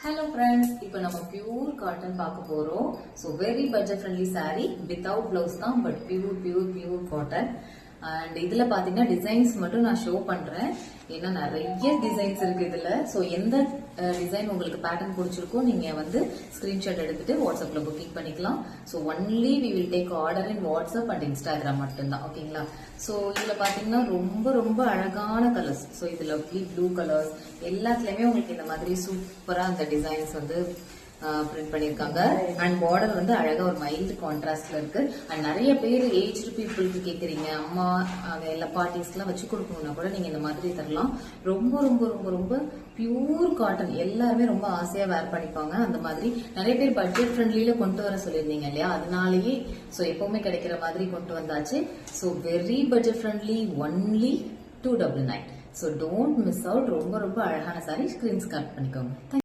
Hello friends, இப்போ நம்ம pure cotton பார்க்க போறோம். So very budget friendly saree without blouse தான், but pure cotton. And இதுல பாத்தீங்கன்னா டிசைன்ஸ் மட்டும் நான் ஷோ பண்றேன். ஏன்னா நிறைய டிசைன்ஸ் இருக்கு இதுல. ஸோ எந்த டிசைன் உங்களுக்கு பேட்டர்ன் பிடிச்சிருக்கோ நீங்க வந்து ஸ்கிரீன்ஷாட் எடுத்துட்டு வாட்ஸ்அப்ல புக்கிங் பண்ணிக்கலாம். So only we will take order in WhatsApp and Instagram மட்டும்தான். ஓகேங்களா? ஸோ இதுல பாத்தீங்கன்னா ரொம்ப அழகான கலர்ஸ். ஸோ இதுல ப்ளூ கலர்ஸ் எல்லாத்துலயுமே உங்களுக்கு இந்த மாதிரி சூப்பரா அந்த டிசைன்ஸ் வந்து பிரிண்ட் பண்ணிருக்காங்க. அண்ட் பார்டர் வந்து அழகா ஒரு மைல்டு கான்ட்ராஸ்ட்ல இருக்கு. அண்ட் நிறைய பேர் ஏஜ்டு பீப்புளுக்கு கேக்குறீங்க, அம்மா எல்லா பார்ட்டிஸ்க்கு எல்லாம் வச்சு கொடுக்கணும்னா கூட நீங்க இந்த மாதிரி தரலாம். ரொம்ப பியூர் காட்டன், எல்லாருமே ரொம்ப ஆசையா வேர் பண்ணிப்பாங்க. அந்த மாதிரி நிறைய பேர் பட்ஜெட் ஃப்ரெண்ட்லியில கொண்டு வர சொல்லியிருந்தீங்க இல்லையா, அதனாலேயே ஸோ எப்பவுமே கிடைக்கிற மாதிரி கொண்டு வந்தாச்சு. So very budget friendly, only 299. So don't miss out. ரொம்ப அழகான சாரி. ஸ்கிரீன் ஸ்கார்ட் பண்ணிக்கோங்க.